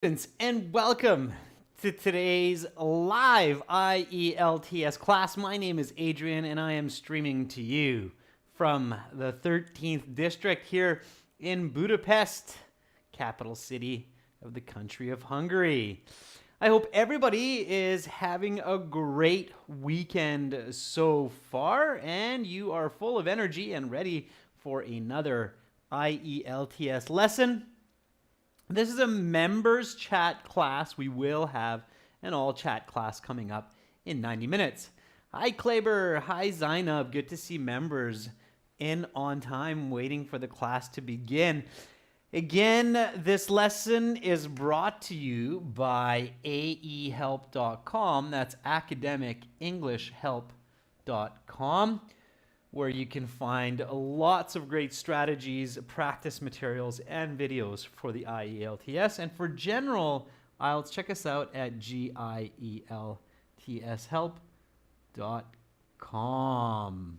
Students, and welcome to today's live IELTS class. My name is Adrian, and I am streaming to you from the 13th district here in Budapest, capital city of the country of Hungary. I hope everybody is having a great weekend so far, and you are full of energy and ready for another IELTS lesson. This is a members chat class. We will have an all chat class coming up in 90 minutes. Hi, Kleber. Hi, Zainab. Good to see members in on time, waiting for the class to begin. Again, this lesson is brought to you by aehelp.com. That's academicenglishhelp.com, where you can find lots of great strategies, practice materials, and videos for the IELTS. And for general IELTS, check us out at gieltshelp.com.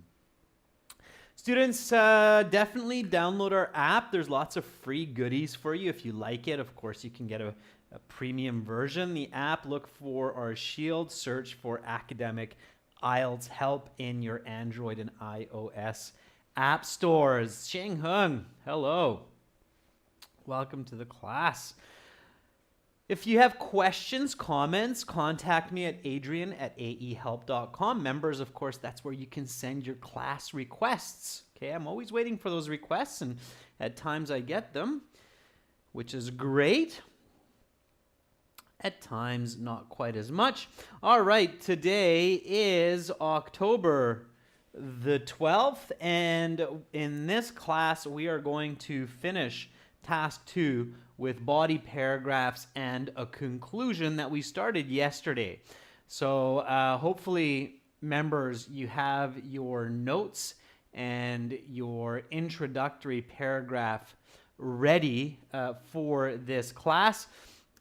Students, definitely download our app. There's lots of free goodies for you. If you like it, of course, you can get a premium version. The app, look for our shield, search for academic IELTS help in your Android and iOS app stores. Sheng Hung, hello. Welcome to the class. If you have questions, comments, contact me at adrian@aehelp.com. Members, of course, that's where you can send your class requests. Okay, I'm always waiting for those requests, and at times I get them, which is great. At times, not quite as much. All right, today is October the 12th, and in this class, we are going to finish task 2 with body paragraphs and a conclusion that we started yesterday. So hopefully, members, you have your notes and your introductory paragraph ready for this class.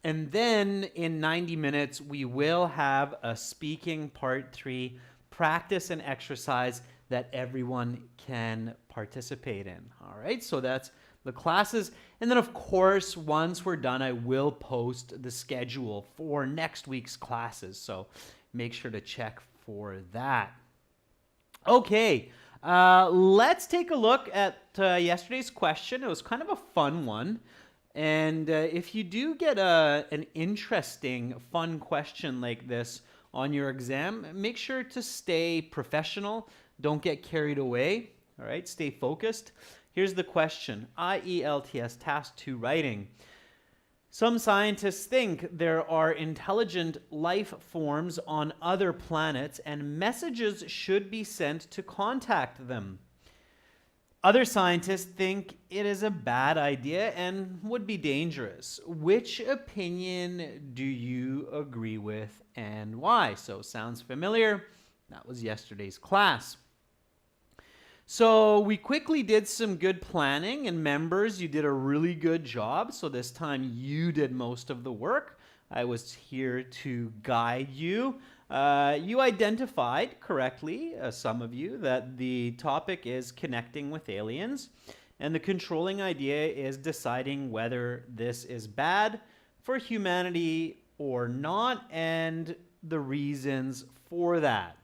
And then in 90 minutes, we will have a speaking part 3 practice and exercise that everyone can participate in. All right, so that's the classes. And then, of course, once we're done, I will post the schedule for next week's classes. So make sure to check for that. Okay, let's take a look at yesterday's question. It was kind of a fun one. And if you do get an interesting, fun question like this on your exam, make sure to stay professional. Don't get carried away. All right, stay focused. Here's the question. IELTS Task 2 Writing. Some scientists think there are intelligent life forms on other planets and messages should be sent to contact them. Other scientists think it is a bad idea and would be dangerous. Which opinion do you agree with and why? So, sounds familiar? That was yesterday's class. So we quickly did some good planning, and members, you did a really good job. So this time you did most of the work. I was here to guide you. You identified correctly, some of you, that the topic is connecting with aliens, and the controlling idea is deciding whether this is bad for humanity or not, and the reasons for that.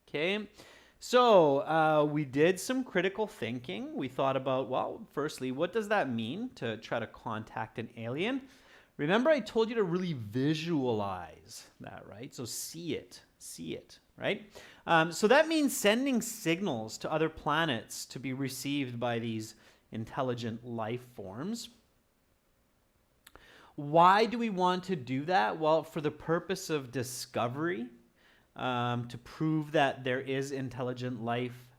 Okay, so we did some critical thinking. We thought about, well, firstly, what does that mean to try to contact an alien? Remember, I told you to really visualize that, right? So see it, right? So that means sending signals to other planets to be received by these intelligent life forms. Why do we want to do that? Well, for the purpose of discovery, to prove that there is intelligent life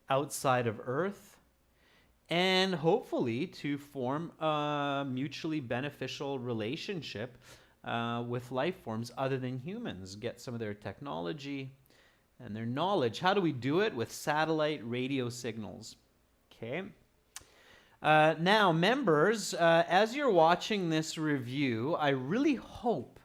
outside of Earth, and hopefully to form a mutually beneficial relationship with life forms other than humans, get some of their technology and their knowledge. How do we do it? With satellite radio signals. Okay. Now, members, as you're watching this review, I really hope,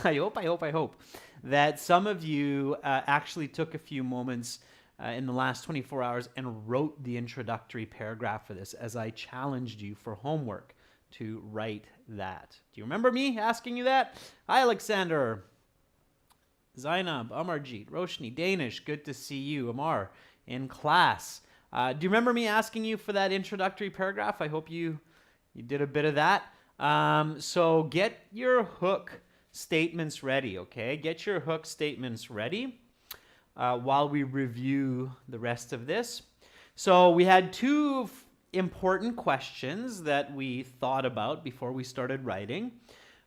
I hope that some of you actually took a few moments in the last 24 hours and wrote the introductory paragraph for this, as I challenged you for homework to write that. Do you remember me asking you that? Hi, Alexander. Zainab, Amarjeet, Roshni, Danish, good to see you. Amar, in class. Do you remember me asking you for that introductory paragraph? I hope you did a bit of that. So get your hook statements ready, okay? Get your hook statements ready while we review the rest of this. So we had two important questions that we thought about before we started writing.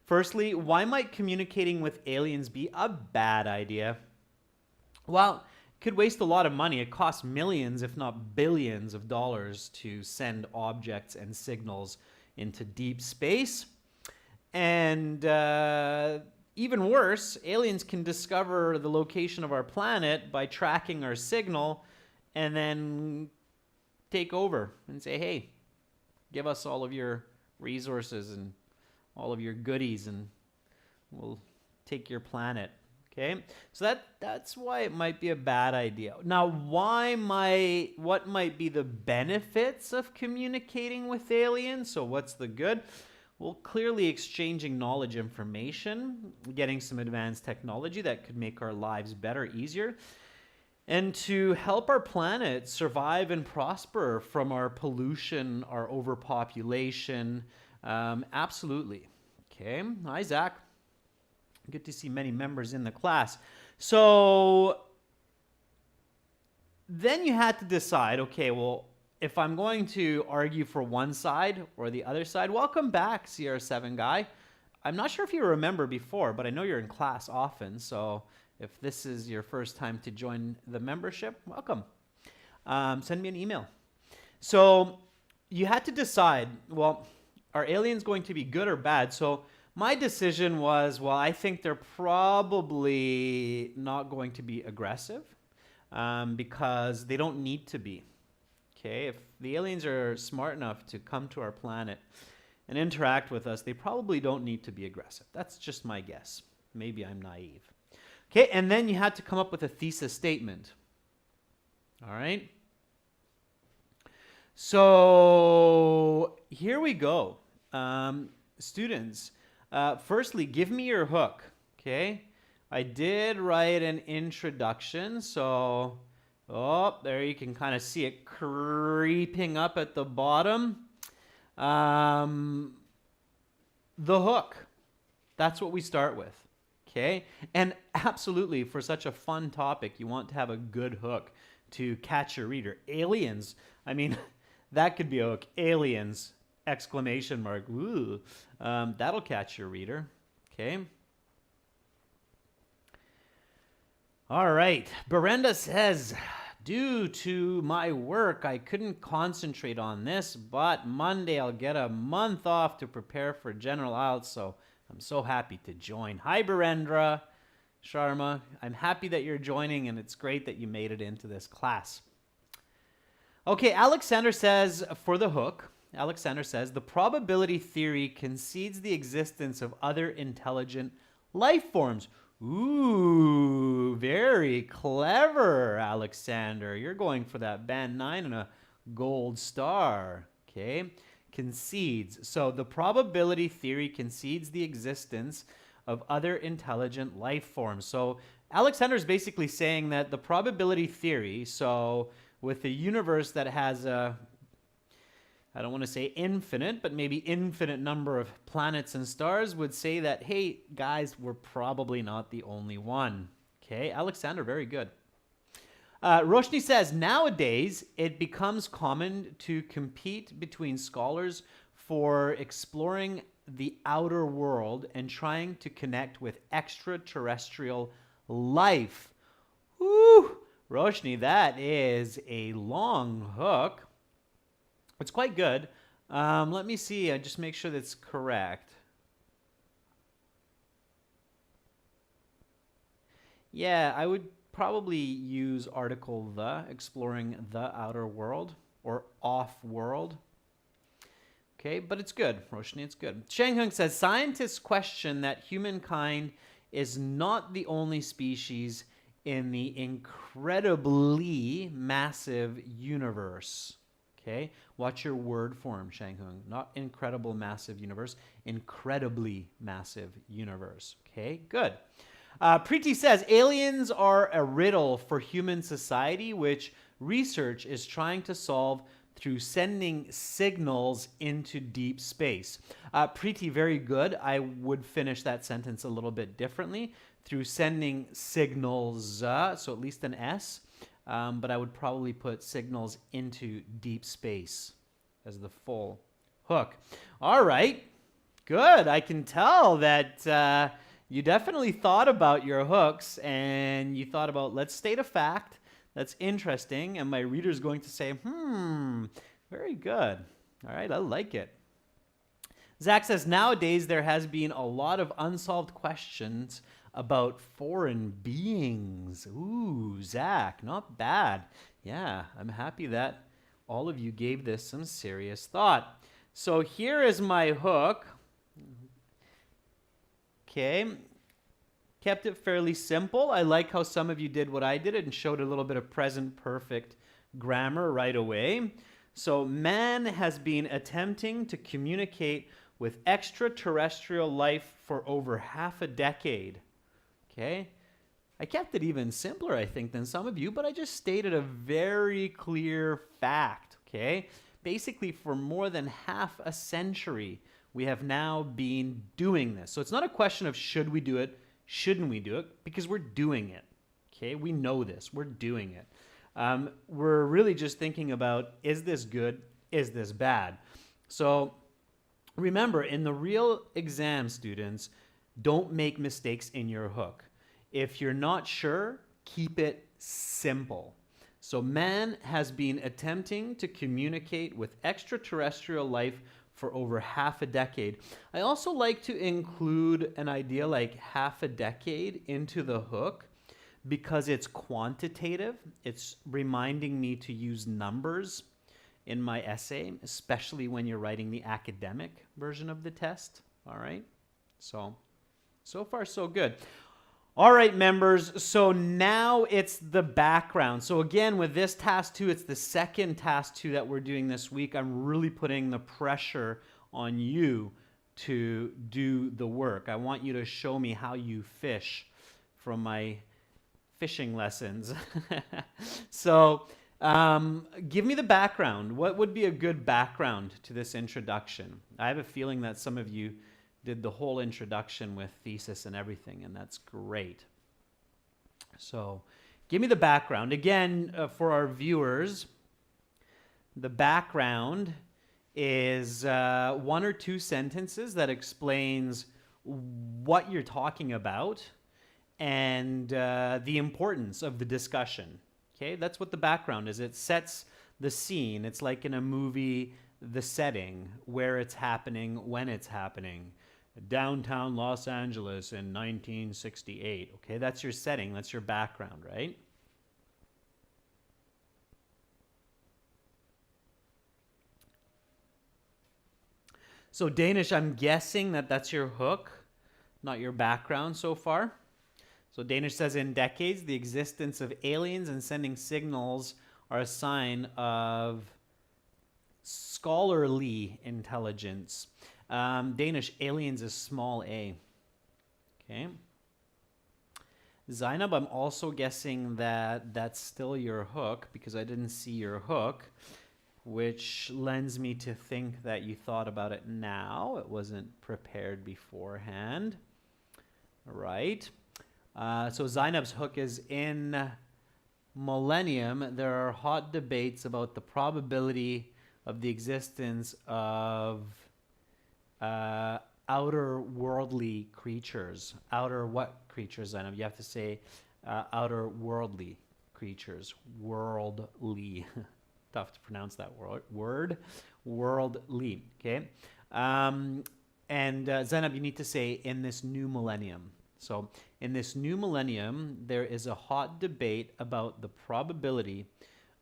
Firstly, why might communicating with aliens be a bad idea? Well, it could waste a lot of money. It costs millions, if not billions of dollars to send objects and signals into deep space. And even worse, aliens can discover the location of our planet by tracking our signal and then take over and say, hey, give us all of your resources and all of your goodies and we'll take your planet. Okay, so that's why it might be a bad idea. Now, what might be the benefits of communicating with aliens? So what's the good? Well, clearly exchanging knowledge, information, getting some advanced technology that could make our lives better, easier, and to help our planet survive and prosper from our pollution, our overpopulation. Absolutely. Okay, hi, Zach. Good to see many members in the class. So then you had to decide, okay, well, if I'm going to argue for one side or the other side, welcome back, CR7 guy. I'm not sure if you remember before, but I know you're in class often. So if this is your first time to join the membership, welcome. Send me an email. So you had to decide, well, are aliens going to be good or bad? So my decision was, well, I think they're probably not going to be aggressive because they don't need to be. Okay, if the aliens are smart enough to come to our planet and interact with us, they probably don't need to be aggressive. That's just my guess. Maybe I'm naive. Okay, and then you had to come up with a thesis statement. All right. So here we go. Students, firstly, give me your hook, okay? I did write an introduction, so, there you can kind of see it creeping up at the bottom. The hook, that's what we start with, okay? And absolutely, for such a fun topic, you want to have a good hook to catch your reader. Aliens, I mean, that could be a hook. Aliens, exclamation mark, ooh, that'll catch your reader, okay? All right, Berenda says, due to my work, I couldn't concentrate on this, but Monday I'll get a month off to prepare for General IELTS, so I'm so happy to join. Hi, Berendra Sharma. I'm happy that you're joining, and it's great that you made it into this class. Okay, Alexander says, for the hook, Alexander says, the probability theory concedes the existence of other intelligent life forms. Ooh, very clever, Alexander. You're going for that band 9 and a gold star. Okay, concedes. So the probability theory concedes the existence of other intelligent life forms. So Alexander's basically saying that the probability theory, so with a universe that has a, I don't want to say infinite, but maybe infinite number of planets and stars, would say that, hey, guys, we're probably not the only one. Okay, Alexander, very good. Roshni says, nowadays, it becomes common to compete between scholars for exploring the outer world and trying to connect with extraterrestrial life. Woo! Roshni, that is a long hook. It's quite good. Let me see. I just make sure that's correct. Yeah, I would probably use article the, exploring the outer world or off-world. Okay, but it's good, Roshni, it's good. Shanghung says, scientists question that humankind is not the only species in the incredibly massive universe. Okay? Watch your word form, Shanghung. Not incredible, massive universe. Incredibly massive universe. Okay? Good. Preeti says, aliens are a riddle for human society, which research is trying to solve through sending signals into deep space. Preeti, very good. I would finish that sentence a little bit differently. Through sending signals, so at least an S, but I would probably put signals into deep space as the full hook. All right, good. I can tell that you definitely thought about your hooks, and you thought about, let's state a fact that's interesting, and my reader's going to say, very good. All right, I like it. Zach says, nowadays there has been a lot of unsolved questions about foreign beings. Ooh, Zach, not bad. Yeah, I'm happy that all of you gave this some serious thought. So here is my hook. Okay. Kept it fairly simple. I like how some of you did what I did and showed a little bit of present perfect grammar right away. So man has been attempting to communicate with extraterrestrial life for over half a decade. Okay? I kept it even simpler, I think, than some of you, but I just stated a very clear fact. Okay? Basically, for more than half a century, we have now been doing this. So it's not a question of should we do it, shouldn't we do it, because we're doing it. Okay? We know this. We're doing it. We're really just thinking about, is this good? Is this bad? So remember, in the real exam, students, don't make mistakes in your hook. If you're not sure, keep it simple. So man has been attempting to communicate with extraterrestrial life for over half a decade. I also like to include an idea like half a decade into the hook because it's quantitative. It's reminding me to use numbers in my essay, especially when you're writing the academic version of the test. All right? So far, so good. All right, members, so now it's the background. So again, with this task 2, it's the second task 2 that we're doing this week. I'm really putting the pressure on you to do the work. I want you to show me how you fish from my fishing lessons. So give me the background. What would be a good background to this introduction? I have a feeling that some of you did the whole introduction with thesis and everything, and that's great. So give me the background. Again, for our viewers, the background is 1 or 2 sentences that explains what you're talking about and the importance of the discussion. Okay, that's what the background is. It sets the scene. It's like in a movie, the setting, where it's happening, when it's happening. Downtown Los Angeles in 1968. Okay, that's your setting, that's your background, right? So Danish, I'm guessing that that's your hook, not your background so far. So Danish says, in decades, the existence of aliens and sending signals are a sign of scholarly intelligence. Danish, aliens is small a. Okay. Zainab, I'm also guessing that that's still your hook because I didn't see your hook, which lends me to think that you thought about it now. It wasn't prepared beforehand. All right. So Zainab's hook is in millennium. There are hot debates about the probability of the existence of outer worldly creatures. Outer what creatures, Zainab? You have to say outer worldly creatures. Worldly. Tough to pronounce that word. Worldly. Okay. And Zainab, you need to say in this new millennium. So in this new millennium, there is a hot debate about the probability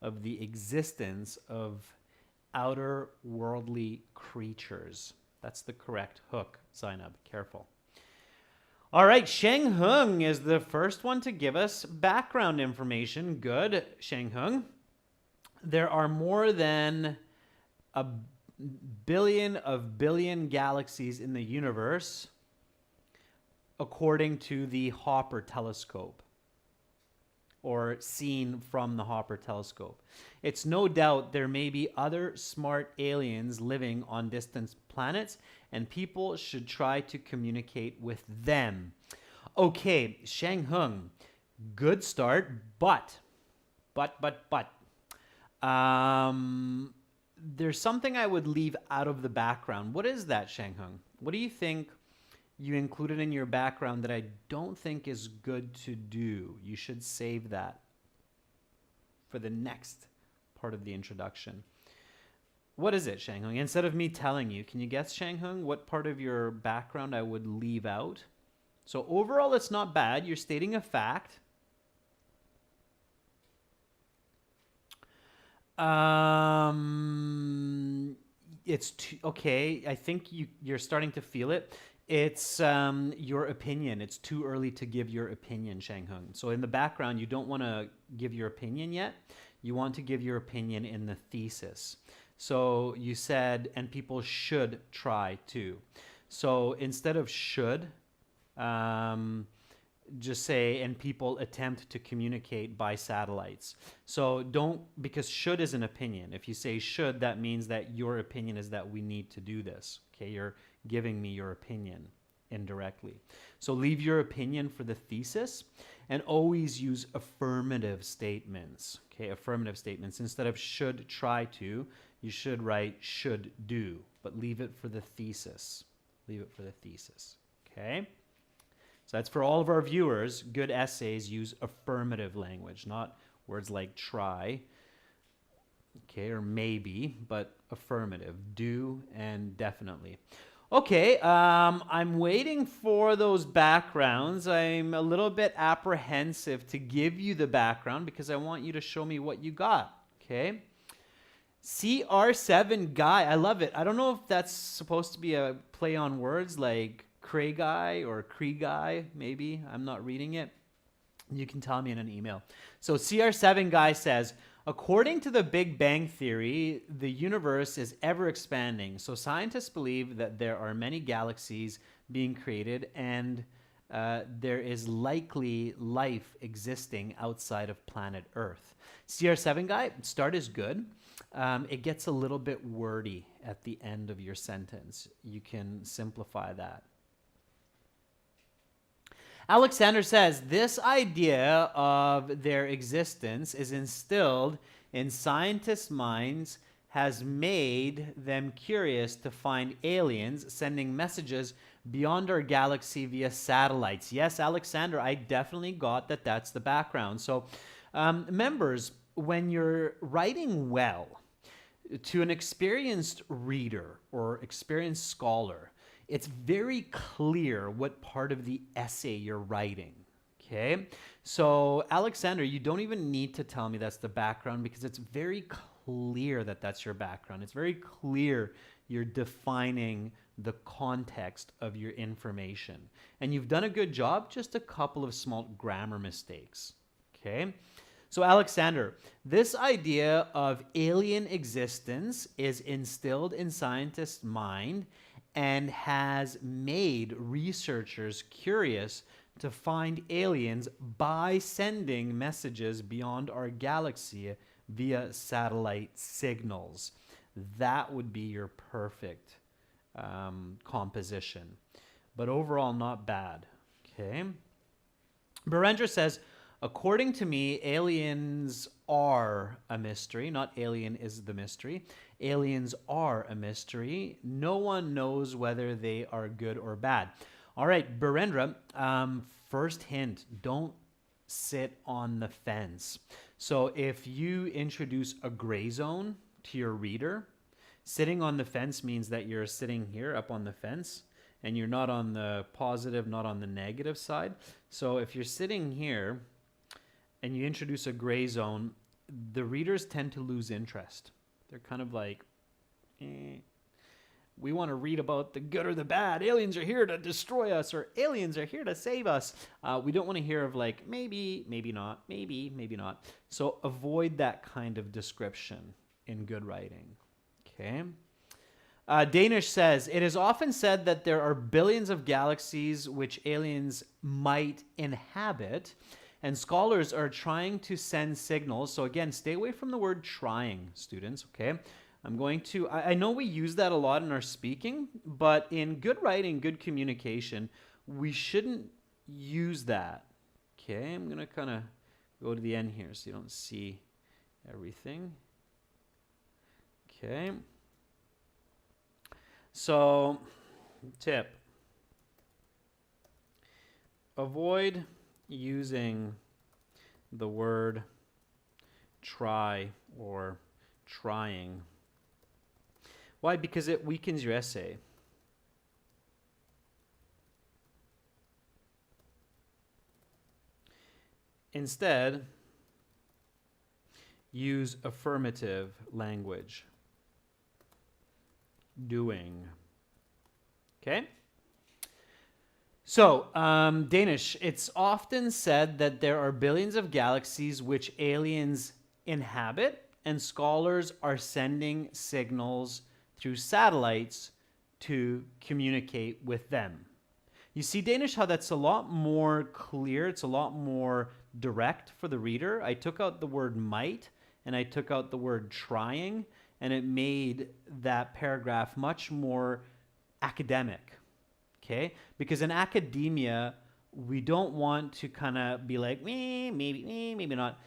of the existence of outer worldly creatures. That's the correct hook, Zainab. Careful. All right, Sheng Hung is the first one to give us background information. Good, Sheng Hung. There are more than a billion of billion galaxies in the universe according to the Hopper telescope, or seen from the Hopper telescope. It's no doubt there may be other smart aliens living on distant planets, and people should try to communicate with them. Okay, Shang Hung, good start, but, there's something I would leave out of the background. What is that, Shang Hung? What do you think you included in your background that I don't think is good to do? You should save that for the next part of the introduction. What is it, Shang Hung? Instead of me telling you, can you guess, Shang Hung, what part of your background I would leave out? So overall, it's not bad. You're stating a fact. It's okay. I think you're starting to feel it. It's your opinion. It's too early to give your opinion, Shang Hung. So in the background, you don't want to give your opinion yet. You want to give your opinion in the thesis. So you said, and people should try to. So instead of should, just say, and people attempt to communicate by satellites. So don't, because should is an opinion. If you say should, that means that your opinion is that we need to do this. Okay, you're giving me your opinion indirectly. So leave your opinion for the thesis, and always use affirmative statements. Okay, affirmative statements. Instead of should try to, you should write should do, but leave it for the thesis. Leave it for the thesis. Okay? So that's for all of our viewers. Good essays use affirmative language, not words like try, okay, or maybe, but affirmative, do and definitely. Okay, I'm waiting for those backgrounds. I'm a little bit apprehensive to give you the background because I want you to show me what you got, okay? CR7 guy, I love it. I don't know if that's supposed to be a play on words like Cray guy or Cree guy, maybe. I'm not reading it. You can tell me in an email. So CR7 guy says, according to the Big Bang Theory, the universe is ever expanding. So scientists believe that there are many galaxies being created, and there is likely life existing outside of planet Earth. CR7 guy, start is good. It gets a little bit wordy at the end of your sentence. You can simplify that. Alexander says, this idea of their existence is instilled in scientists' minds, has made them curious to find aliens sending messages beyond our galaxy via satellites. Yes, Alexander, I definitely got that that's the background. So, members, when you're writing well, to an experienced reader or experienced scholar, it's very clear what part of the essay you're writing, okay? So, Alexander, you don't even need to tell me that's the background because it's very clear that that's your background. It's very clear you're defining the context of your information. And you've done a good job, just a couple of small grammar mistakes, okay? So, Alexander, this idea of alien existence is instilled in scientists' mind and has made researchers curious to find aliens by sending messages beyond our galaxy via satellite signals. That would be your perfect composition. But overall, not bad. Okay. Barendra says, according to me, aliens are a mystery. Not alien is the mystery. Aliens are a mystery. No one knows whether they are good or bad. All right, Barendra, first hint, don't sit on the fence. So if you introduce a gray zone to your reader, sitting on the fence means that you're sitting here up on the fence and you're not on the positive, not on the negative side. So if you're sitting here and you introduce a gray zone, the readers tend to lose interest. They're kind of like, we want to read about the good or the bad. Aliens are here to destroy us, or aliens are here to save us. We don't want to hear of like, maybe, maybe not, maybe, maybe not. So avoid that kind of description in good writing. Okay. Danish says, it is often said that there are billions of galaxies which aliens might inhabit, and scholars are trying to send signals. So again, stay away from the word trying, students, okay? I know we use that a lot in our speaking, but in good writing, good communication, we shouldn't use that. Okay, I'm going to kind of go to the end here so you don't see everything. Okay. So, tip. Avoid using the word try or trying. Why? Because it weakens your essay. Instead, use affirmative language. Doing. Okay? So, Danish, it's often said that there are billions of galaxies which aliens inhabit, and scholars are sending signals through satellites to communicate with them. You see, Danish, how that's a lot more clear, it's a lot more direct for the reader. I took out the word might, and I took out the word trying, and it made that paragraph much more academic, okay? Because in academia, we don't want to kind of be like, maybe not.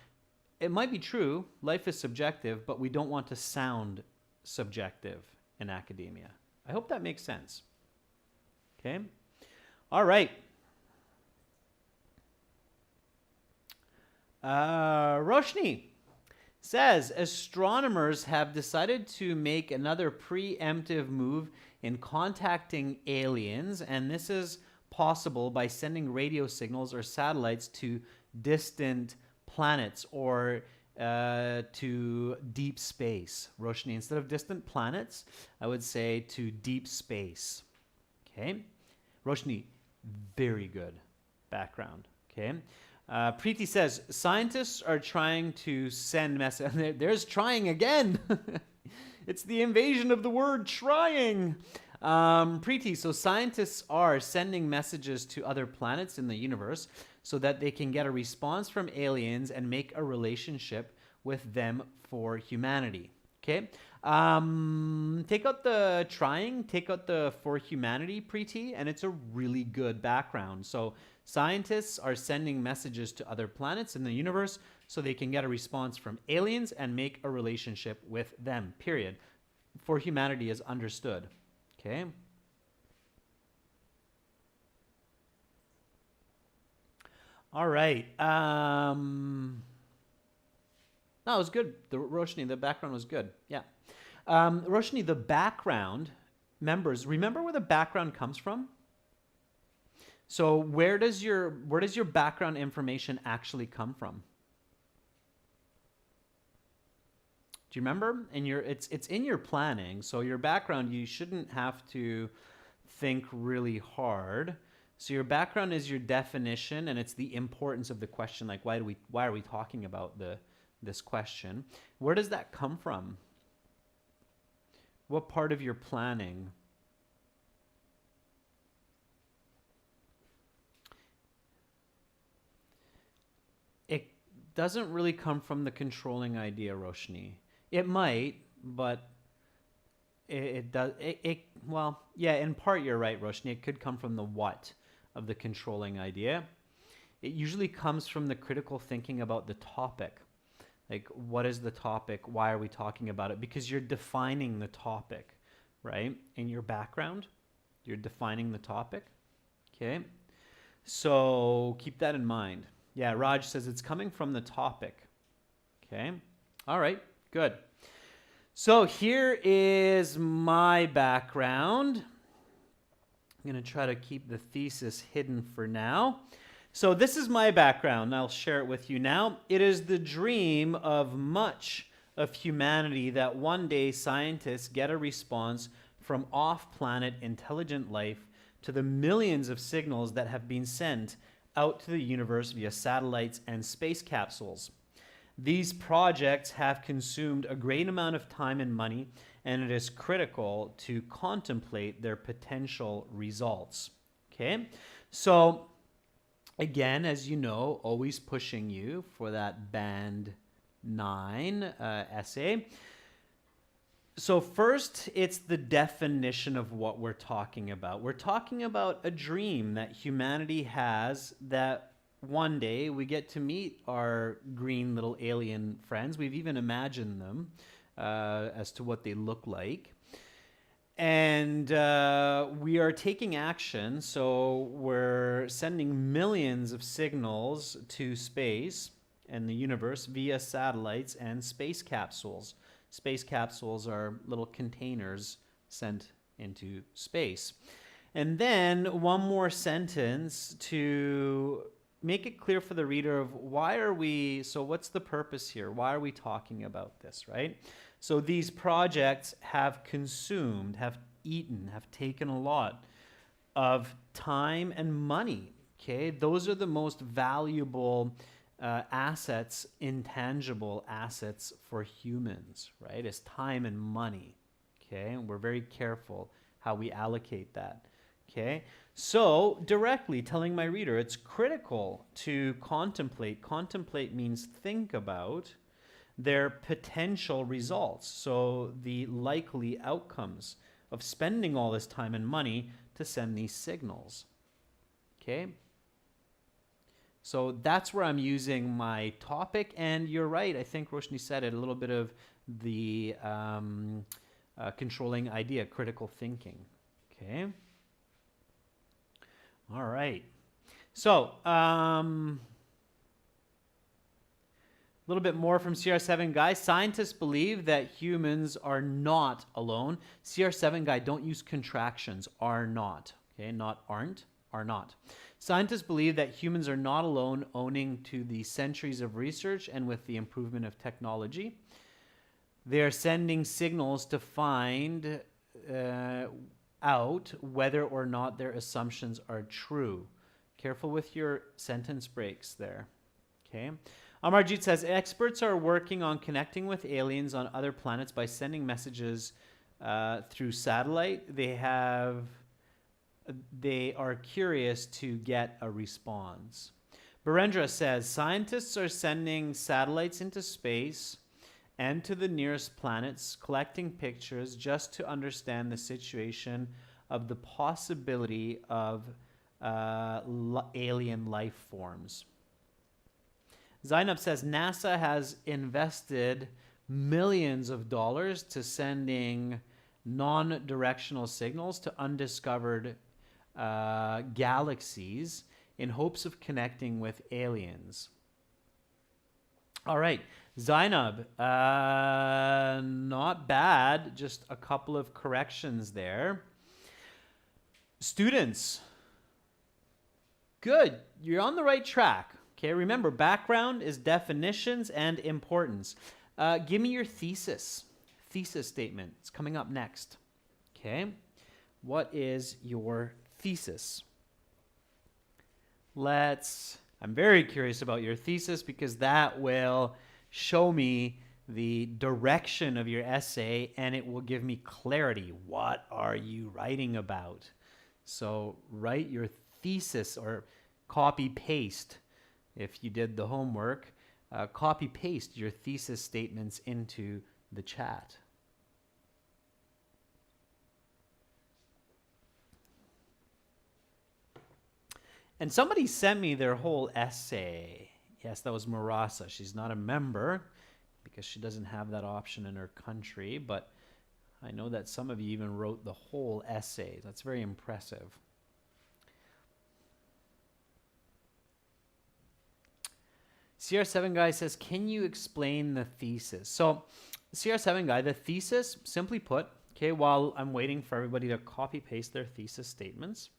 It might be true, life is subjective, but we don't want to sound subjective in academia. I hope that makes sense, okay? All right. Roshni says, astronomers have decided to make another preemptive move in contacting aliens, and this is possible by sending radio signals or satellites to distant planets or to deep space. Roshni, instead of distant planets, I would say to deep space. Okay? Roshni, very good background. Okay? Preeti says, scientists are trying to send messages. There's trying again. It's the invasion of the word trying. Preeti, so scientists are sending messages to other planets in the universe so that they can get a response from aliens and make a relationship with them for humanity. Okay? Take out the trying, take out the for humanity, Preeti, and it's a really good background. So scientists are sending messages to other planets in the universe so they can get a response from aliens and make a relationship with them, period. For humanity is understood. Okay? All right. That was good. Roshni, the background was good. Yeah. Roshni, the background, members, remember where the background comes from? So where does your background information actually come from? Do you remember? It's in your planning. So your background, you shouldn't have to think really hard. So your background is your definition, and it's the importance of the question. Like, why are we talking about this question? Where does that come from? What part of your planning? It doesn't really come from the controlling idea, Roshni. It might, but it does. Well, yeah, in part you're right, Roshni. It could come from the what of the controlling idea. It usually comes from the critical thinking about the topic. Like, what is the topic? Why are we talking about it? Because you're defining the topic, right? In your background, you're defining the topic. Okay? So keep that in mind. Yeah, Raj says it's coming from the topic. Okay? All right, good. So here is my background. I'm going to try to keep the thesis hidden for now. So this is my background, and I'll share it with you now. It is the dream of much of humanity that one day scientists get a response from off-planet intelligent life to the millions of signals that have been sent out to the universe via satellites and space capsules. These projects have consumed a great amount of time and money and it is critical to contemplate their potential results. Okay, so again, as you know, always pushing you for that band 9 essay. So first, it's the definition of what we're talking about. We're talking about a dream that humanity has, that one day we get to meet our green little alien friends. We've even imagined them as to what they look like. And we are taking action. So we're sending millions of signals to space and the universe via satellites and space capsules. Space capsules are little containers sent into space. And then one more sentence to make it clear for the reader of what's the purpose here? Why are we talking about this, right? So these projects have consumed, have eaten, have taken a lot of time and money, okay? Those are the most valuable assets, intangible assets for humans, right? Is time and money, okay? And we're very careful how we allocate that, okay? So directly telling my reader, it's critical to contemplate. Contemplate means think about their potential results. So the likely outcomes of spending all this time and money to send these signals, okay? So that's where I'm using my topic, and you're right. I think Roshni said it, a little bit of the controlling idea, critical thinking. Okay. All right. So a little bit more from CR7 Guy. Scientists believe that humans are not alone. CR7 Guy, don't use contractions. Are not. Okay, not aren't, are not. Scientists believe that humans are not alone, owing to the centuries of research and with the improvement of technology. They are sending signals to find out whether or not their assumptions are true. Careful with your sentence breaks there. Okay. Amarjit says, experts are working on connecting with aliens on other planets by sending messages through satellite. They are curious to get a response. Barendra says, scientists are sending satellites into space and to the nearest planets, collecting pictures just to understand the situation of the possibility of alien life forms. Zainab says, NASA has invested millions of dollars to sending non-directional signals to undiscovered galaxies in hopes of connecting with aliens. All right, Zainab, not bad, just a couple of corrections there. Students, good, you're on the right track. Okay, remember, background is definitions and importance. Give me your thesis statement. It's coming up next. Okay, what is your thesis? I'm very curious about your thesis because that will show me the direction of your essay and it will give me clarity. What are you writing about? So write your thesis or copy paste. If you did the homework, copy paste your thesis statements into the chat. And somebody sent me their whole essay. Yes, that was Marasa. She's not a member because she doesn't have that option in her country, but I know that some of you even wrote the whole essay. That's very impressive. CR7 Guy says, can you explain the thesis? So CR7 Guy, the thesis, simply put, okay, while I'm waiting for everybody to copy paste their thesis statements.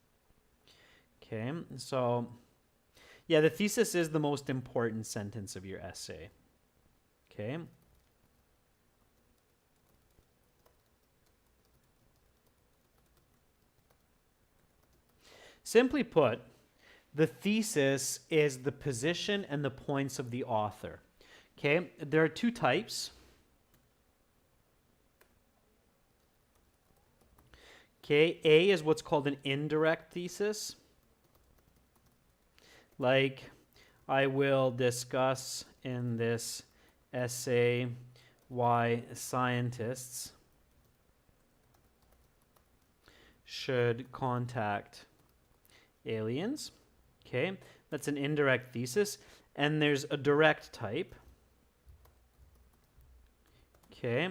Okay, so yeah, the thesis is the most important sentence of your essay. Okay. Simply put, the thesis is the position and the points of the author. Okay, there are two types. Okay, A is what's called an indirect thesis. Like, I will discuss in this essay why scientists should contact aliens. Okay, that's an indirect thesis. And there's a direct type. Okay,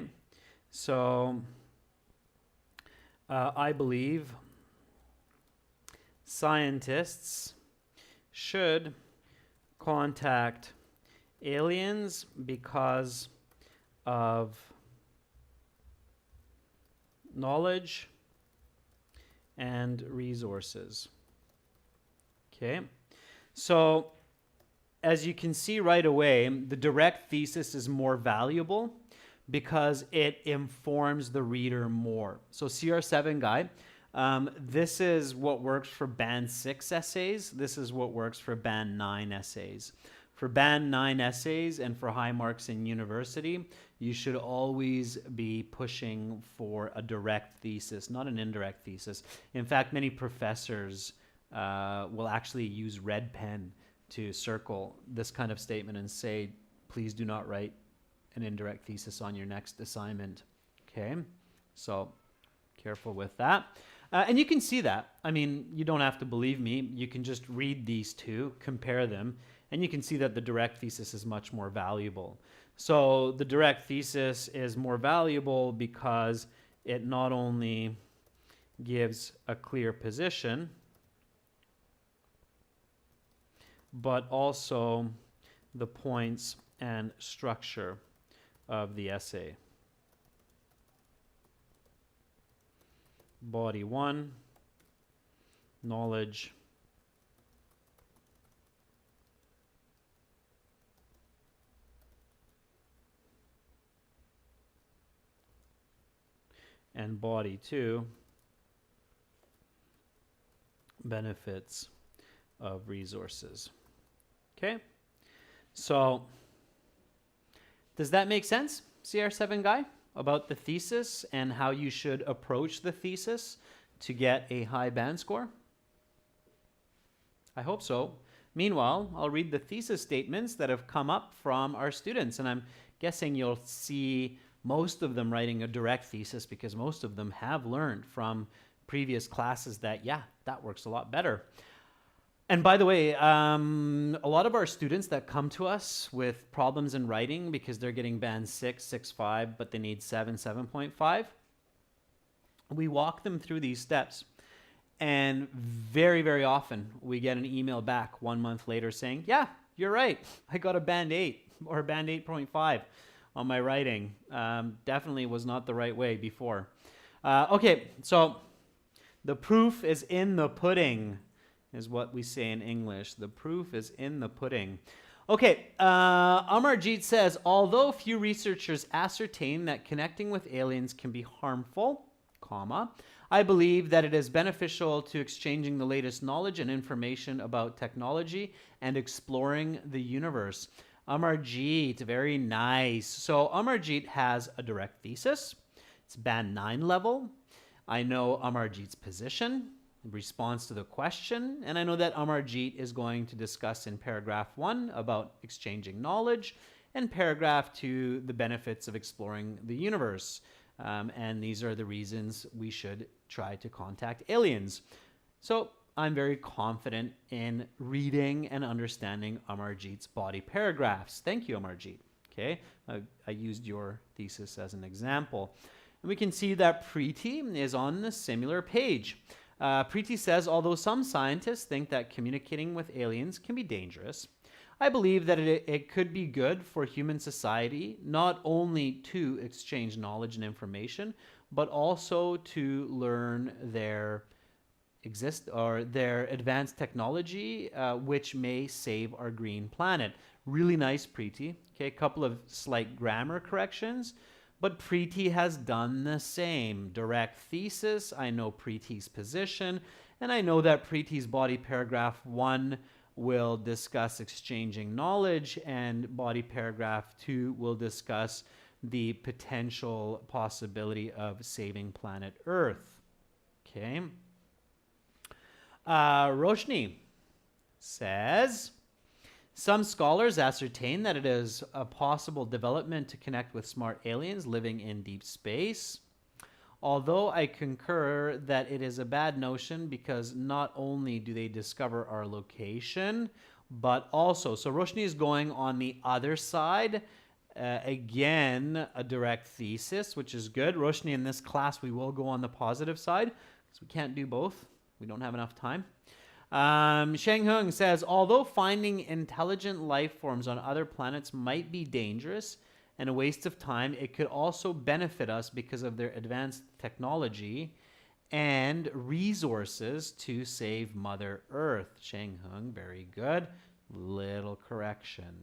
so I believe scientists should contact aliens because of knowledge and resources. Okay, so as you can see right away, the direct thesis is more valuable because it informs the reader more. So CR7 guy, this is what works for Band 6 essays. This is what works for Band 9 essays. For Band 9 essays and for high marks in university, you should always be pushing for a direct thesis, not an indirect thesis. In fact, many professors will actually use red pen to circle this kind of statement and say, please do not write an indirect thesis on your next assignment. Okay, so careful with that. And you can see that. I mean, you don't have to believe me. You can just read these two, compare them, and you can see that the direct thesis is much more valuable. So the direct thesis is more valuable because it not only gives a clear position, but also the points and structure of the essay. Body 1, knowledge, and body 2, benefits of resources. Okay, so does that make sense, CR7 guy, about the thesis and how you should approach the thesis to get a high band score? I hope so. Meanwhile, I'll read the thesis statements that have come up from our students, and I'm guessing you'll see most of them writing a direct thesis because most of them have learned from previous classes that, yeah, that works a lot better. And by the way, a lot of our students that come to us with problems in writing because they're getting band 6, 6.5, but they need 7, 7.5, we walk them through these steps. And very, very often we get an email back 1 month later saying, yeah, you're right. I got a band 8 or band 8.5 on my writing. Definitely was not the right way before. Okay, so the proof is in the pudding, is what we say in English. The proof is in the pudding. Okay, Amarjeet says, although few researchers ascertain that connecting with aliens can be harmful, comma, I believe that it is beneficial to exchanging the latest knowledge and information about technology and exploring the universe. Amarjeet, very nice. So Amarjeet has a direct thesis. It's band 9 level. I know Amarjeet's position, response to the question, and I know that Amarjeet is going to discuss in paragraph 1 about exchanging knowledge, and paragraph 2 the benefits of exploring the universe. And these are the reasons we should try to contact aliens. So I'm very confident in reading and understanding Amarjeet's body paragraphs. Thank you, Amarjeet. Okay, I used your thesis as an example. And we can see that Preeti is on a similar page. Preeti says, although some scientists think that communicating with aliens can be dangerous, I believe that it could be good for human society, not only to exchange knowledge and information, but also to learn their advanced technology, which may save our green planet. Really nice, Preeti. Okay, a couple of slight grammar corrections, but Preeti has done the same. Direct thesis, I know Preeti's position, and I know that Preeti's body paragraph 1 will discuss exchanging knowledge, and body paragraph 2 will discuss the potential possibility of saving planet Earth. Okay. Roshni says, some scholars ascertain that it is a possible development to connect with smart aliens living in deep space. Although I concur that it is a bad notion because not only do they discover our location, but also, so Roshni is going on the other side. Again, a direct thesis, which is good. Roshni, in this class, we will go on the positive side because we can't do both. We don't have enough time. Sheng Hung says, although finding intelligent life forms on other planets might be dangerous and a waste of time, it could also benefit us because of their advanced technology and resources to save Mother Earth. Sheng Hung, very good. Little correction.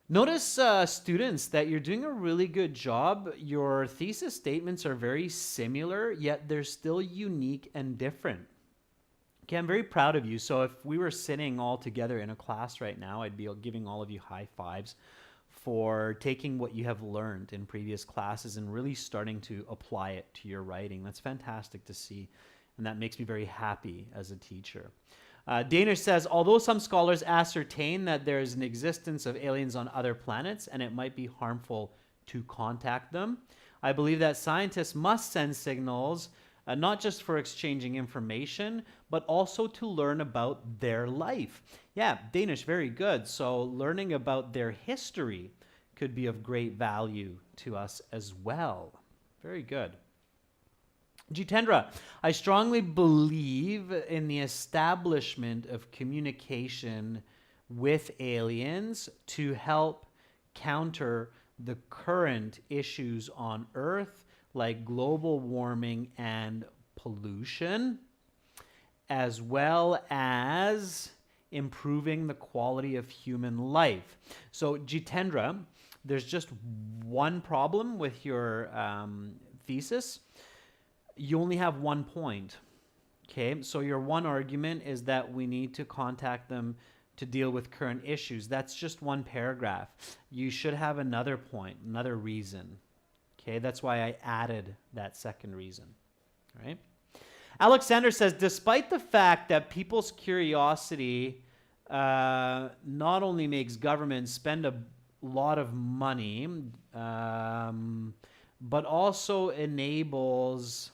Notice, students, that you're doing a really good job. Your thesis statements are very similar, yet they're still unique and different. Okay, I'm very proud of you. So if we were sitting all together in a class right now, I'd be giving all of you high fives for taking what you have learned in previous classes and really starting to apply it to your writing. That's fantastic to see, and that makes me very happy as a teacher. Danish says, although some scholars ascertain that there is an existence of aliens on other planets and it might be harmful to contact them, I believe that scientists must send signals not just for exchanging information, but also to learn about their life. Yeah, Danish, very good. So learning about their history could be of great value to us as well. Very good. Jitendra, I strongly believe in the establishment of communication with aliens to help counter the current issues on Earth, like global warming and pollution, as well as improving the quality of human life. So, Jitendra, there's just one problem with your thesis. You only have 1 point. Okay, so your one argument is that we need to contact them to deal with current issues. That's just one paragraph. You should have another point, another reason. Okay, that's why I added that second reason. All right. Alexander says, despite the fact that people's curiosity not only makes governments spend a lot of money, but also enables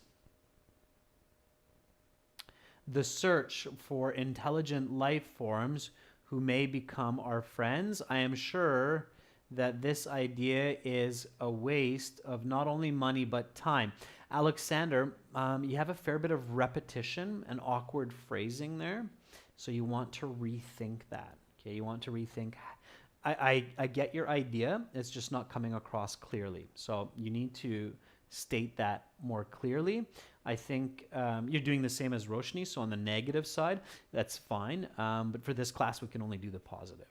the search for intelligent life forms who may become our friends, I am sure that this idea is a waste of not only money but time. Alexander, you have a fair bit of repetition and awkward phrasing there, so you want to rethink that. Okay, you want to rethink. I get your idea, it's just not coming across clearly. So you need to state that more clearly. I think you're doing the same as Roshni, so on the negative side, that's fine. But for this class, we can only do the positive.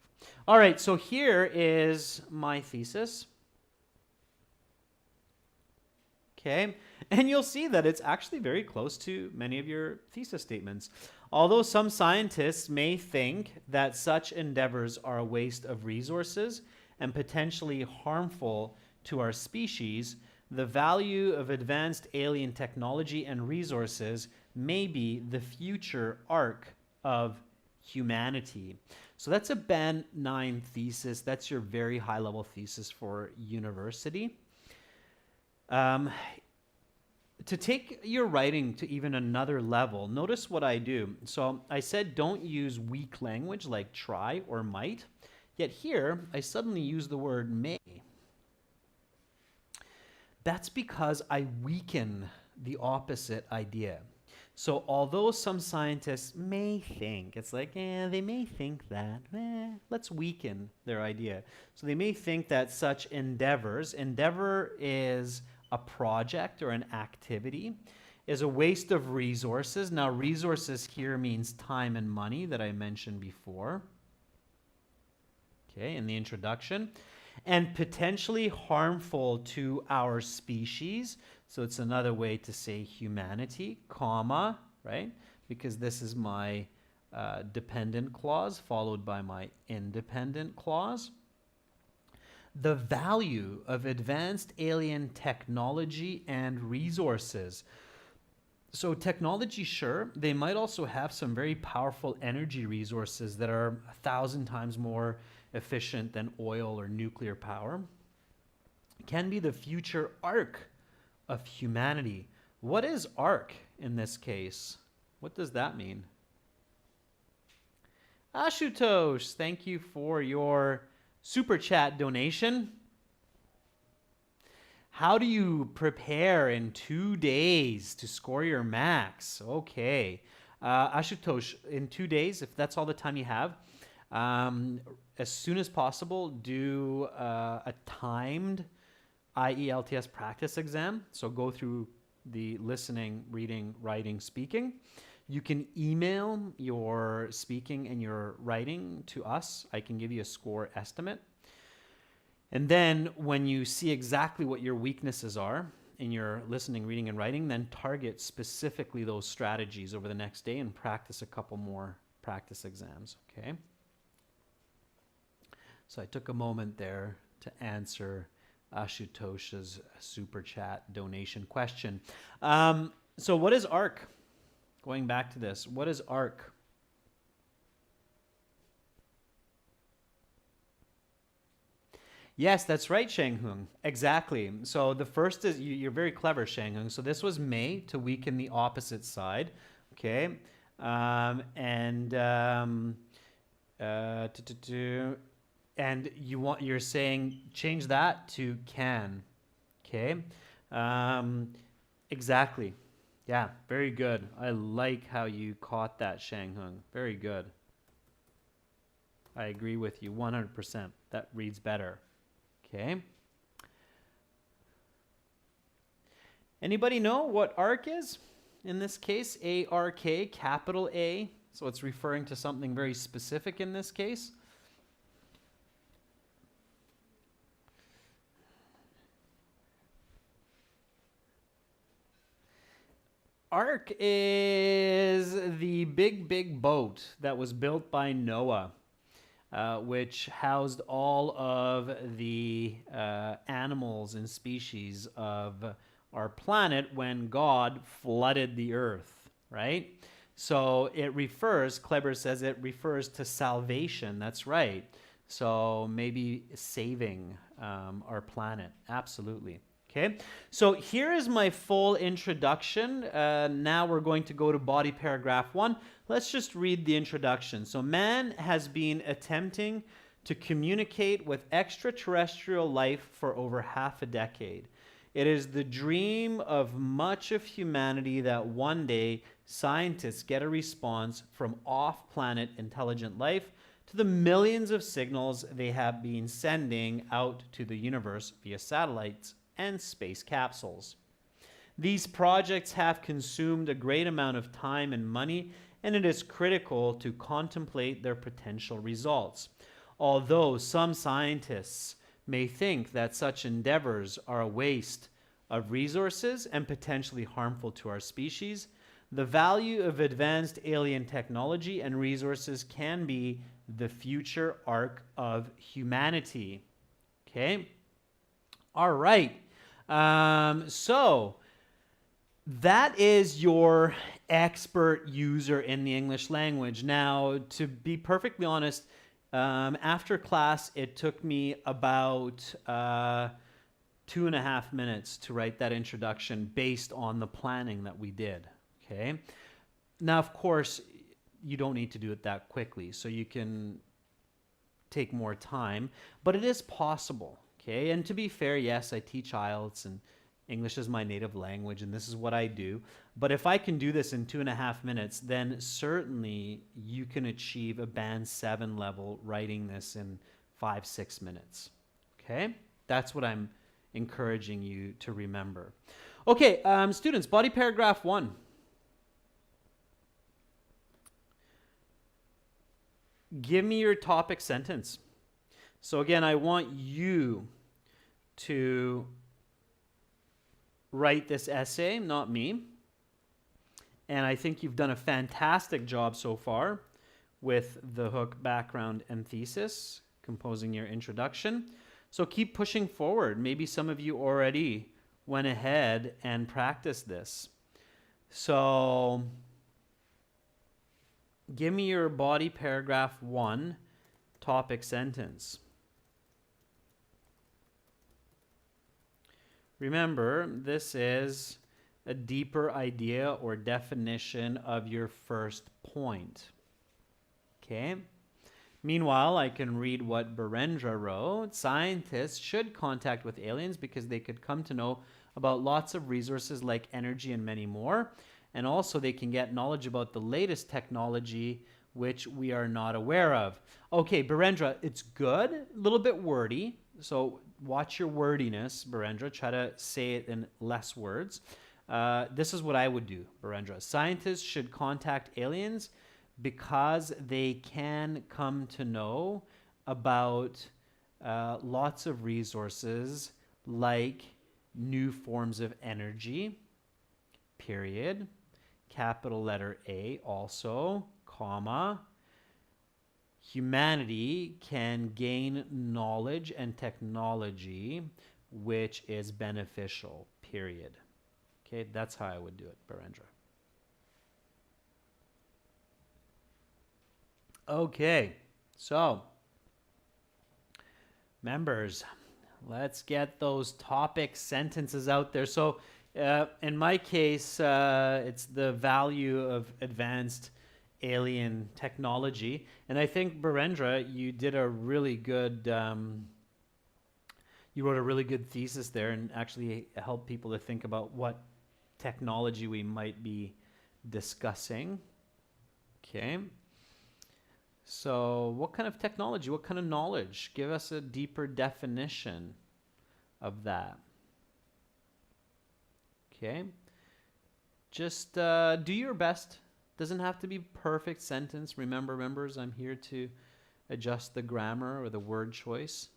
All right, so here is my thesis. Okay, and you'll see that it's actually very close to many of your thesis statements. Although some scientists may think that such endeavors are a waste of resources and potentially harmful to our species, the value of advanced alien technology and resources may be the future arc of humanity. So that's a Band 9 thesis. That's your very high-level thesis for university. To take your writing to even another level, notice what I do. So I said don't use weak language like try or might, yet here I suddenly use the word may. That's because I weaken the opposite idea. So although some scientists may think, it's like, they may think that, let's weaken their idea. So they may think that such endeavors, endeavor is a project or an activity, is a waste of resources. Now resources here means time and money that I mentioned before, okay, in the introduction, and potentially harmful to our species. So it's another way to say humanity, comma, right? Because this is my dependent clause followed by my independent clause. The value of advanced alien technology and resources. So technology, sure, they might also have some very powerful energy resources that are 1,000 times more efficient than oil or nuclear power. It can be the future arc of humanity. What is arc in this case? What does that mean? Ashutosh, thank you for your super chat donation. How do you prepare in 2 days to score your max? Okay. Ashutosh, in 2 days, if that's all the time you have, as soon as possible, do a timed IELTS practice exam. So go through the listening, reading, writing, speaking. You can email your speaking and your writing to us. I can give you a score estimate. And then when you see exactly what your weaknesses are in your listening, reading, and writing, then target specifically those strategies over the next day and practice a couple more practice exams, okay? So I took a moment there to answer Ashutosh's super chat donation question. So what is ARC? Going back to this, what is ARC? Yes, that's right, Shanghung. Exactly. So the first is, you're very clever, Shanghung. So this was May to weaken the opposite side. Okay. And you're saying change that to can. Okay. Exactly. Yeah, very good. I like how you caught that, Shanghung. Very good. I agree with you 100%. That reads better. Okay. Anybody know what ARC is? In this case, A-R-K, capital A. So it's referring to something very specific in this case. ARK is the big boat that was built by Noah, which housed all of the animals and species of our planet when God flooded the earth, right? So it refers, Kleber says it refers to salvation. That's right. So maybe saving our planet. Absolutely. Okay, so here is my full introduction. Now we're going to go to body paragraph 1. Let's just read the introduction. So man has been attempting to communicate with extraterrestrial life for over half a decade. It is the dream of much of humanity that one day scientists get a response from off-planet intelligent life to the millions of signals they have been sending out to the universe via satellites and space capsules. These projects have consumed a great amount of time and money, and it is critical to contemplate their potential results. Although some scientists may think that such endeavors are a waste of resources and potentially harmful to our species, the value of advanced alien technology and resources can be the future arc of humanity. Okay? All right. So that is your expert user in the English language. Now, to be perfectly honest, after class, it took me about 2.5 minutes to write that introduction based on the planning that we did. Okay. Now, of course, you don't need to do it that quickly, so you can take more time, but it is possible. Okay, and to be fair, yes, I teach IELTS and English is my native language and this is what I do. But if I can do this in 2.5 minutes, then certainly you can achieve a band 7 level writing this in 5-6 minutes. Okay, that's what I'm encouraging you to remember. Okay, students, body paragraph 1. Give me your topic sentence. So again, I want you to write this essay, not me. And I think you've done a fantastic job so far with the hook, background, and thesis, composing your introduction. So keep pushing forward. Maybe some of you already went ahead and practiced this. So give me your body paragraph 1 topic sentence. Remember, this is a deeper idea or definition of your first point. Okay? Meanwhile, I can read what Berendra wrote. Scientists should contact with aliens because they could come to know about lots of resources like energy and many more. And also they can get knowledge about the latest technology which we are not aware of. Okay, Berendra, it's good, a little bit wordy. So watch your wordiness, Berendra. Try to say it in less words. This is what I would do, Berendra. Scientists should contact aliens because they can come to know about lots of resources like new forms of energy, period, capital letter A also, comma. Humanity can gain knowledge and technology which is beneficial, period. Okay, that's how I would do it, Berendra. Okay, so members, let's get those topic sentences out there. So in my case, it's the value of advanced alien technology. And I think, Berendra, you did a really good, you wrote a really good thesis there and actually helped people to think about what technology we might be discussing. Okay. So what kind of technology, what kind of knowledge? Give us a deeper definition of that. Okay. Just do your best. Doesn't have to be perfect sentence. Remember, members, I'm here to adjust the grammar or the word choice.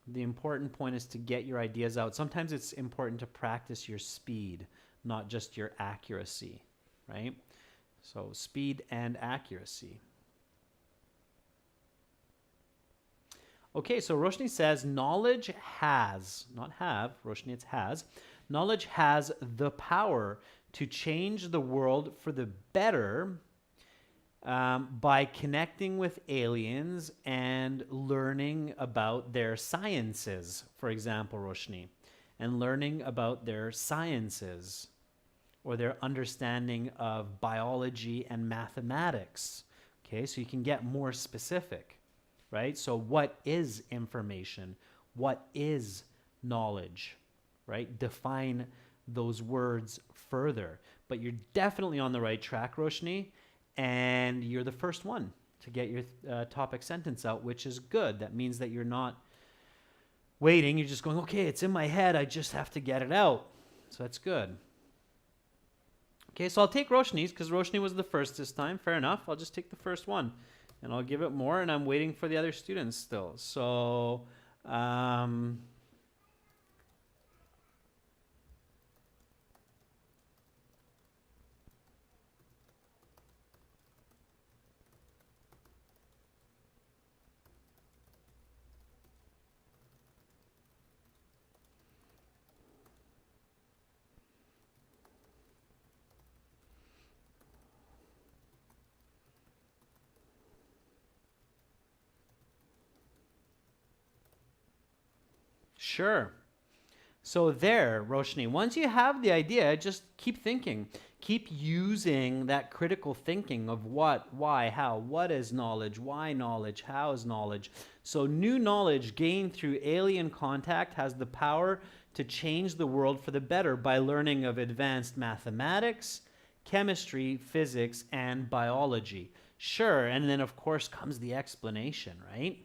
The important point is to get your ideas out. Sometimes it's important to practice your speed, not just your accuracy, right? So speed and accuracy. Okay, so Roshni says knowledge has, not have, Roshni, it's has. Knowledge has the power to change the world for the better by connecting with aliens and learning about their sciences, for example, Roshni, and learning about their sciences or their understanding of biology and mathematics. Okay, so you can get more specific, right? So what is information? What is knowledge, right? Define those words further. But you're definitely on the right track, Roshni, and you're the first one to get your topic sentence out, which is good. That means that you're not waiting. You're just going, okay, it's in my head. I just have to get it out. So that's good. Okay, so I'll take Roshni's because Roshni was the first this time. Fair enough. I'll just take the first one and I'll give it more, and I'm waiting for the other students still. So, sure. So there, Roshni, once you have the idea, just keep thinking. Keep using that critical thinking of what, why, how, what is knowledge, why knowledge, how is knowledge. So new knowledge gained through alien contact has the power to change the world for the better by learning of advanced mathematics, chemistry, physics, and biology. Sure, and then of course comes the explanation, right?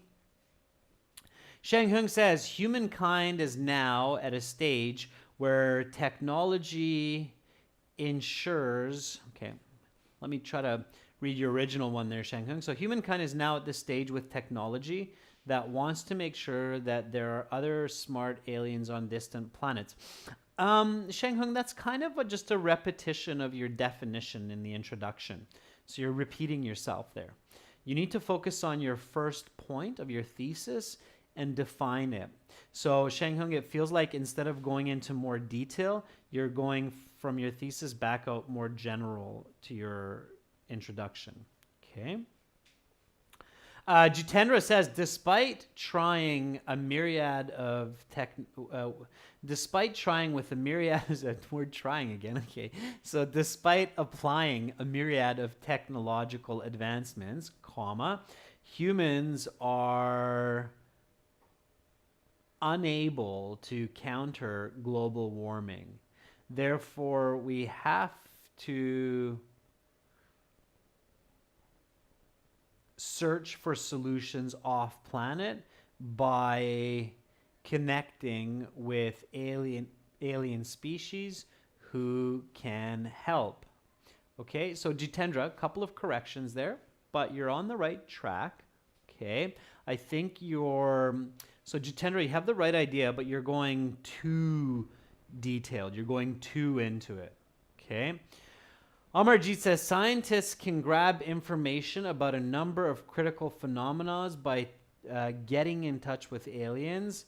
Sheng Hung says, humankind is now at a stage where technology ensures, okay, let me try to read your original one there, Sheng Hung. So humankind is now at this stage with technology that wants to make sure that there are other smart aliens on distant planets. Sheng Hung, that's kind of just a repetition of your definition in the introduction. So you're repeating yourself there. You need to focus on your first point of your thesis and define it. So Sheng Hung, it feels like instead of going into more detail, you're going from your thesis back out more general to your introduction. Okay. Jitendra says, despite trying with a myriad of despite applying a myriad of technological advancements, humans are unable to counter global warming. Therefore, we have to search for solutions off planet by connecting with alien species who can help. Okay, so Jitendra, a couple of corrections there, but you're on the right track. Okay, I think so Jitendra, you have the right idea, but you're going too detailed. You're going too into it. Okay. Amarjeet says, scientists can grab information about a number of critical phenomena by getting in touch with aliens,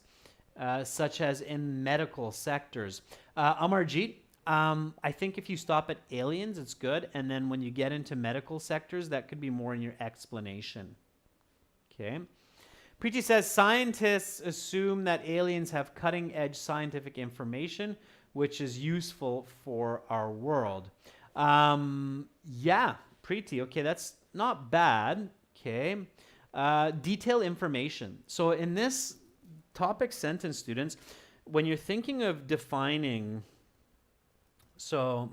such as in medical sectors. Amarjeet, I think if you stop at aliens, it's good. And then when you get into medical sectors, that could be more in your explanation. Okay. Preeti says, scientists assume that aliens have cutting-edge scientific information, which is useful for our world. Yeah, Preeti. Okay, that's not bad. Okay. Detail information. So in this topic sentence, students, when you're thinking of defining, so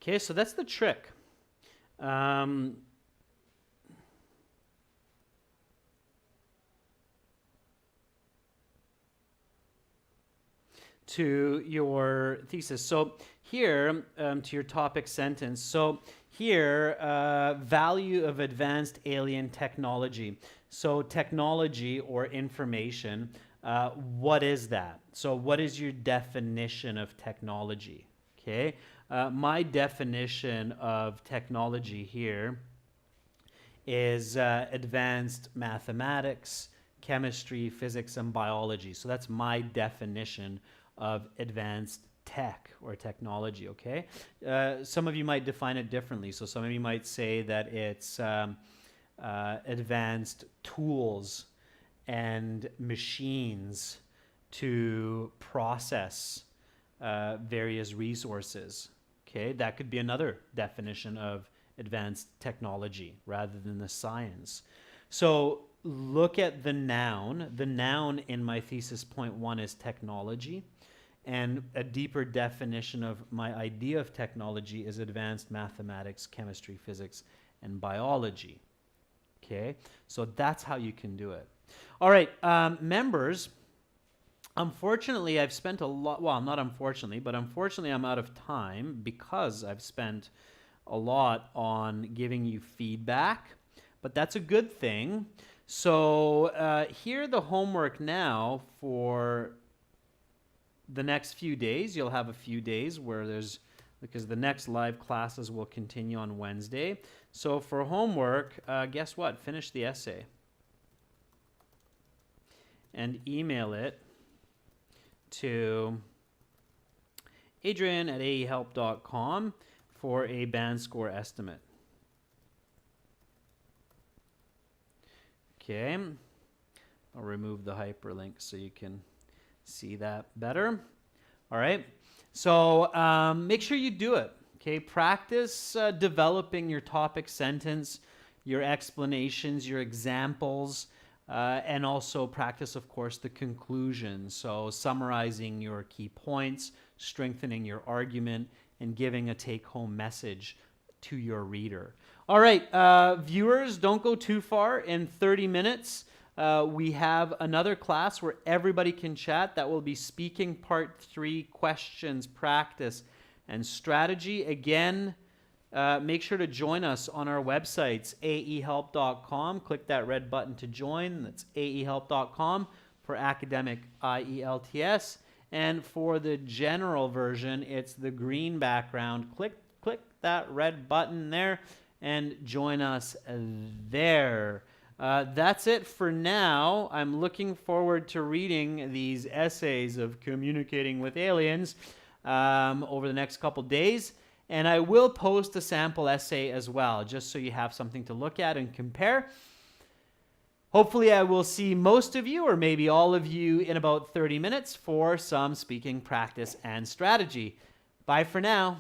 okay, so that's the trick. To your thesis. So here, to your topic sentence. So here, value of advanced alien technology. So technology or information, what is that? So what is your definition of technology? Okay. My definition of technology here is advanced mathematics, chemistry, physics, and biology. So that's my definition of advanced tech or technology, okay? Some of you might define it differently. So some of you might say that it's advanced tools and machines to process various resources. Okay, that could be another definition of advanced technology rather than the science. So look at the noun. The noun in my thesis point 1 is technology, and a deeper definition of my idea of technology is advanced mathematics, chemistry, physics, and biology. Okay, so that's how you can do it. All right, members. Unfortunately, I've spent a lot, well, not unfortunately, but unfortunately I'm out of time because I've spent a lot on giving you feedback, but that's a good thing. So here the homework now for the next few days. You'll have a few days where because the next live classes will continue on Wednesday. So for homework, guess what? Finish the essay and email it to adrian@aehelp.com for a band score estimate. Okay, I'll remove the hyperlink so you can see that better. All right, so make sure you do it. Okay, practice developing your topic sentence, your explanations, your examples, and also practice, of course, the conclusion. So summarizing your key points, strengthening your argument, and giving a take-home message to your reader. All right, viewers, don't go too far. In 30 minutes, we have another class where everybody can chat. That will be Speaking Part 3, Questions, Practice, and Strategy. Again, make sure to join us on our websites, aehelp.com. Click that red button to join. That's aehelp.com for academic IELTS. And for the general version, it's the green background. Click that red button there and join us there. That's it for now. I'm looking forward to reading these essays of communicating with aliens over the next couple days. And I will post a sample essay as well, just so you have something to look at and compare. Hopefully I will see most of you, or maybe all of you, in about 30 minutes for some speaking practice and strategy. Bye for now.